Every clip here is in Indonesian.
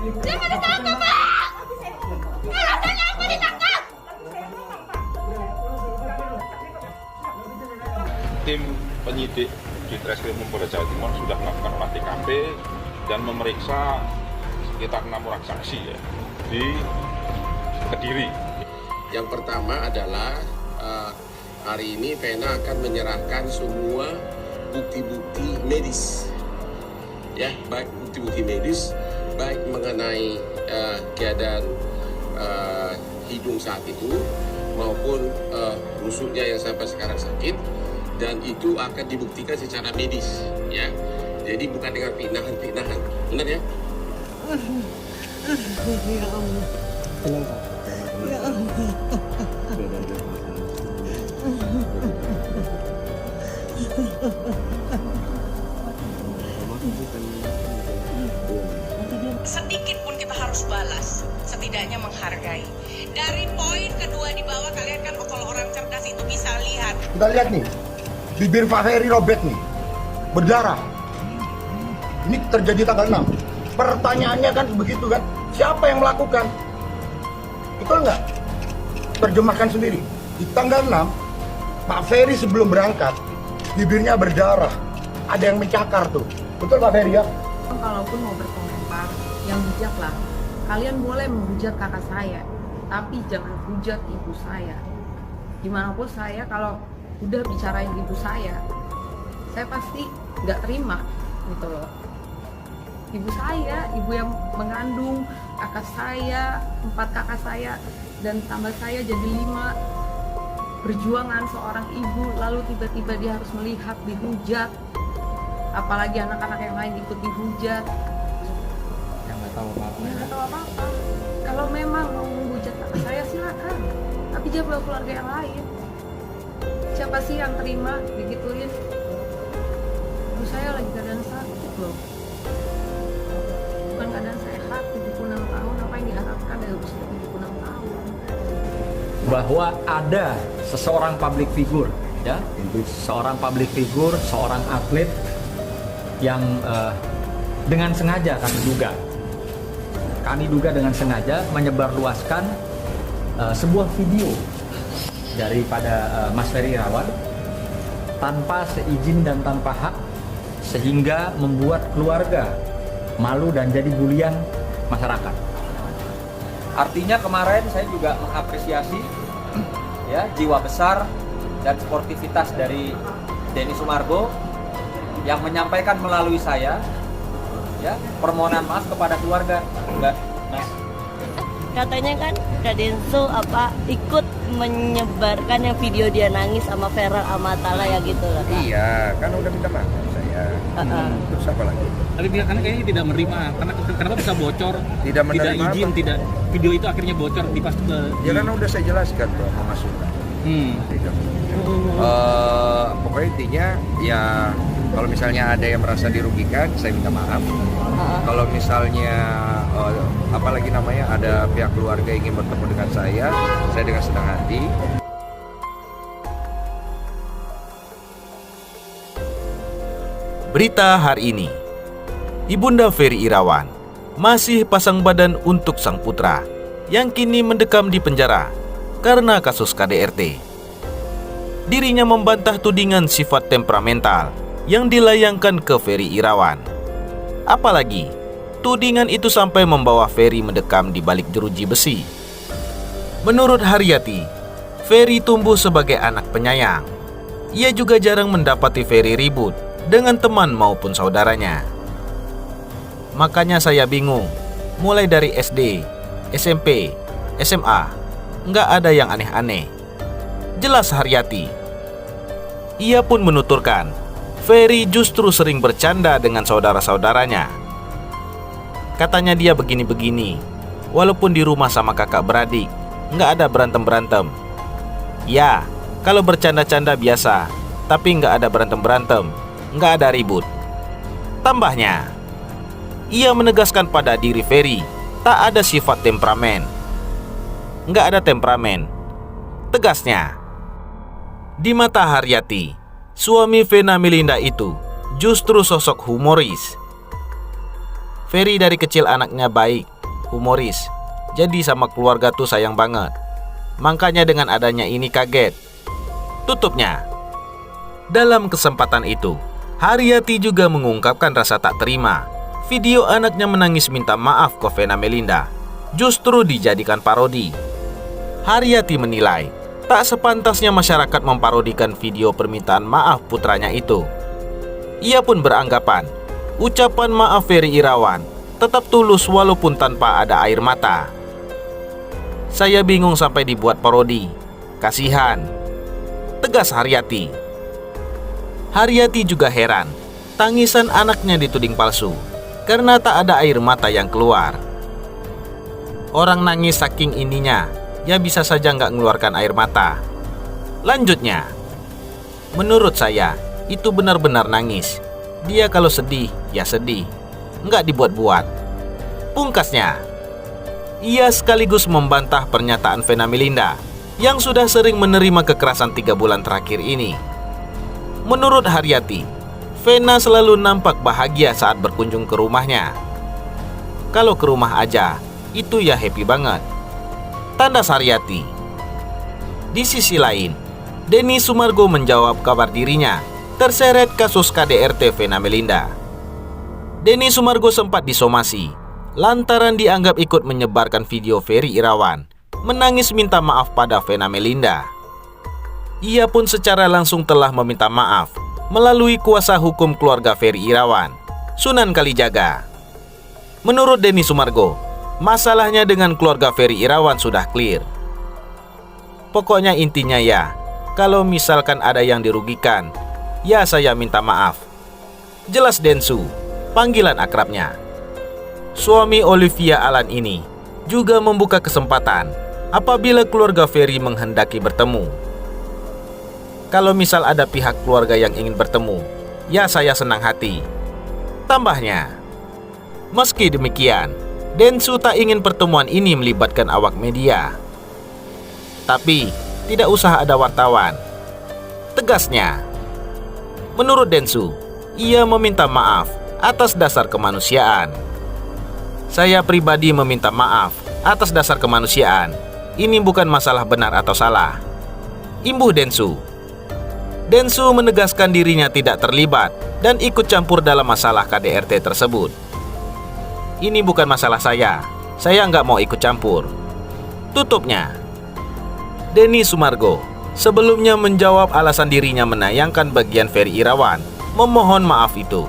Jangan ditangkap, Pak! Alasannya apa ditangkap? Tim penyidik di Treskrimum Polda Jawa Timur sudah melakukan olah TKP dan memeriksa sekitar 6 orang saksi ya, di Kediri. Yang pertama adalah hari ini Vena akan menyerahkan semua bukti-bukti medis, ya, baik bukti-bukti medis, baik mengenai keadaan hidung saat itu maupun rusuknya yang sampai sekarang sakit, dan itu akan dibuktikan secara medis, ya. Jadi bukan dengan fitnahan-fitnahan, benar ya? Ya Allah. Ya Allah. Sedikit pun kita harus balas, setidaknya menghargai. Dari poin kedua di bawah, kalian kan kalau orang cerdas itu bisa lihat. Kita lihat nih, bibir Pak Ferry robek nih, berdarah. Ini terjadi tanggal 6. Pertanyaannya kan begitu kan, siapa yang melakukan? Betul nggak? Terjemahkan sendiri. Di tanggal 6, Pak Ferry sebelum berangkat, bibirnya berdarah. Ada yang mencakar tuh. Betul Pak Ferry ya? Kalaupun mau berkomentar, yang bijak lah. Kalian boleh menghujat kakak saya, tapi jangan hujat ibu saya. Dimanapun saya, kalau udah bicarain ibu saya pasti nggak terima gitu loh. Ibu saya, ibu yang mengandung kakak saya, 4 kakak saya, dan tambah saya jadi 5. Perjuangan seorang ibu, lalu tiba-tiba dia harus melihat dihujat, apalagi anak-anak yang lain ikut dihujat. Yang nggak tahu apa-apa. Yang nggak tahu apa-apa. Kalau memang mau menghujat kakak saya silakan, tapi dia bawa keluarga yang lain. Siapa sih yang terima digituin? Ibu saya lagi keadaan sakit loh. Bukan keadaan sehat, 76 tahun, apa yang diharapkan dari usia 76 tahun? Bahwa ada seseorang public figure, ya, seorang public figure, seorang atlet yang dengan sengaja kami duga dengan sengaja menyebarluaskan sebuah video daripada Mas Ferry Irawan tanpa seizin dan tanpa hak, sehingga membuat keluarga malu dan jadi bulian masyarakat. Artinya kemarin saya juga mengapresiasi ya jiwa besar dan sportivitas dari Denny Sumargo yang menyampaikan melalui saya ya permohonan maaf kepada keluarga. Enggak, Mas. Katanya kan Kak Denso ikut menyebarkan yang video dia nangis sama Vera Amatala ya gitu loh. Iya, kan udah minta maaf saya. Terus apa lagi? Tapi dia kan kayaknya tidak menerima, karena kenapa bisa bocor? Tidak menerima izin, apa? tidak video itu akhirnya bocor di pas Ya kan udah saya jelaskan tuh mau masukkan. Pokoknya intinya ya kalau misalnya ada yang merasa dirugikan, saya minta maaf. Kalau misalnya apalagi namanya ada pihak keluarga ingin bertemu dengan saya dengan senang hati. Berita hari ini, Ibunda Ferry Irawan masih pasang badan untuk sang putra yang kini mendekam di penjara karena kasus KDRT. Dirinya membantah tudingan sifat temperamental yang dilayangkan ke Ferry Irawan. Apalagi, tudingan itu sampai membawa Ferry mendekam di balik jeruji besi. Menurut Haryati, Ferry tumbuh sebagai anak penyayang. Ia juga jarang mendapati Ferry ribut dengan teman maupun saudaranya. Makanya saya bingung, mulai dari SD, SMP, SMA, nggak ada yang aneh-aneh. Jelas Haryati. Ia pun menuturkan, Ferry justru sering bercanda dengan saudara-saudaranya. Katanya dia begini-begini, walaupun di rumah sama kakak beradik, nggak ada berantem-berantem. Ya, kalau bercanda-canda biasa, tapi nggak ada berantem-berantem, nggak ada ribut. Tambahnya, ia menegaskan pada diri Ferry, tak ada sifat temperamen. Nggak ada temperamen. Tegasnya, di mata Haryati, suami Vena Melinda itu justru sosok humoris. Ferry dari kecil anaknya baik, humoris. Jadi sama keluarga tuh sayang banget. Makanya dengan adanya ini kaget. Tutupnya. Dalam kesempatan itu, Haryati juga mengungkapkan rasa tak terima. Video anaknya menangis minta maaf ke Vena Melinda justru dijadikan parodi. Haryati menilai tak sepantasnya masyarakat memparodikan video permintaan maaf putranya itu. Ia pun beranggapan ucapan maaf Ferry Irawan tetap tulus walaupun tanpa ada air mata. Saya bingung sampai dibuat parodi. Kasihan, tegas Haryati. Haryati juga heran, tangisan anaknya dituding palsu karena tak ada air mata yang keluar. Orang nangis saking ininya, ya bisa saja nggak mengeluarkan air mata. Lanjutnya, menurut saya itu benar-benar nangis. Dia kalau sedih, ya sedih, nggak dibuat-buat. Pungkasnya, ia sekaligus membantah pernyataan Vena Melinda yang sudah sering menerima kekerasan 3 bulan terakhir ini. Menurut Haryati, Vena selalu nampak bahagia saat berkunjung ke rumahnya. Kalau ke rumah aja, itu ya happy banget. Tanda Haryati. Di sisi lain, Denny Sumargo menjawab kabar dirinya terseret kasus KDRT Vena Melinda. Denny Sumargo sempat disomasi lantaran dianggap ikut menyebarkan video Ferry Irawan menangis minta maaf pada Vena Melinda. Ia pun secara langsung telah meminta maaf melalui kuasa hukum keluarga Ferry Irawan, Sunan Kalijaga. Menurut Denny Sumargo, masalahnya dengan keluarga Ferry Irawan sudah clear. Pokoknya intinya ya, kalau misalkan ada yang dirugikan, ya saya minta maaf. Jelas Densu, panggilan akrabnya. Suami Olivia Alan ini juga membuka kesempatan apabila keluarga Ferry menghendaki bertemu. Kalau misal ada pihak keluarga yang ingin bertemu, ya saya senang hati. Tambahnya, meski demikian, Densu tak ingin pertemuan ini melibatkan awak media. Tapi, tidak usah ada wartawan. Tegasnya, menurut Densu, ia meminta maaf atas dasar kemanusiaan. Saya pribadi meminta maaf atas dasar kemanusiaan. Ini bukan masalah benar atau salah. Imbuh Densu. Densu menegaskan dirinya tidak terlibat dan ikut campur dalam masalah KDRT tersebut. Ini bukan masalah saya nggak mau ikut campur. Tutupnya. Denny Sumargo sebelumnya menjawab alasan dirinya menayangkan bagian Ferry Irawan memohon maaf itu.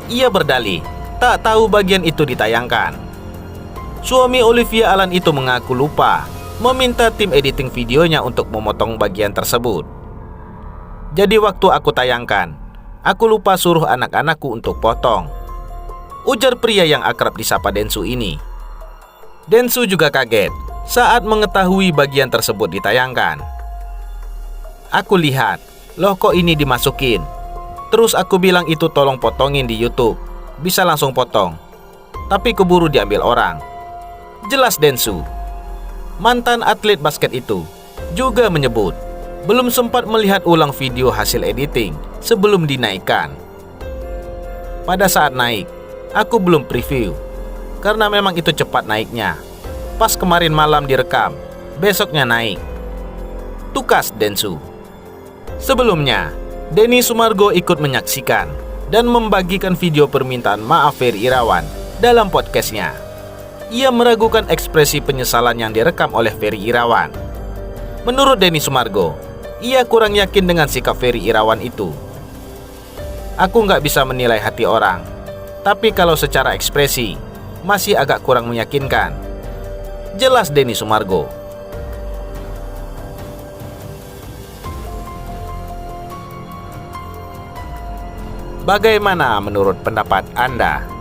Ia berdalih tak tahu bagian itu ditayangkan. Suami Olivia Alan itu mengaku lupa meminta tim editing videonya untuk memotong bagian tersebut. Jadi waktu aku tayangkan, aku lupa suruh anak-anakku untuk potong, ujar pria yang akrab disapa Densu ini. Densu juga kaget saat mengetahui bagian tersebut ditayangkan. Aku lihat, loh kok ini dimasukin. Terus aku bilang itu tolong potongin di YouTube, bisa langsung potong. Tapi keburu diambil orang. Jelas Densu. Mantan atlet basket itu juga menyebut belum sempat melihat ulang video hasil editing sebelum dinaikkan. Pada saat naik, aku belum preview karena memang itu cepat naiknya. Pas kemarin malam direkam, besoknya naik. Tukas Densu. Sebelumnya, Denny Sumargo ikut menyaksikan dan membagikan video permintaan maaf Ferry Irawan dalam podcastnya. Ia meragukan ekspresi penyesalan yang direkam oleh Ferry Irawan. Menurut Denny Sumargo, ia kurang yakin dengan sikap Ferry Irawan itu. Aku nggak bisa menilai hati orang, tapi kalau secara ekspresi, masih agak kurang meyakinkan. Jelas Denny Sumargo. Bagaimana menurut pendapat Anda?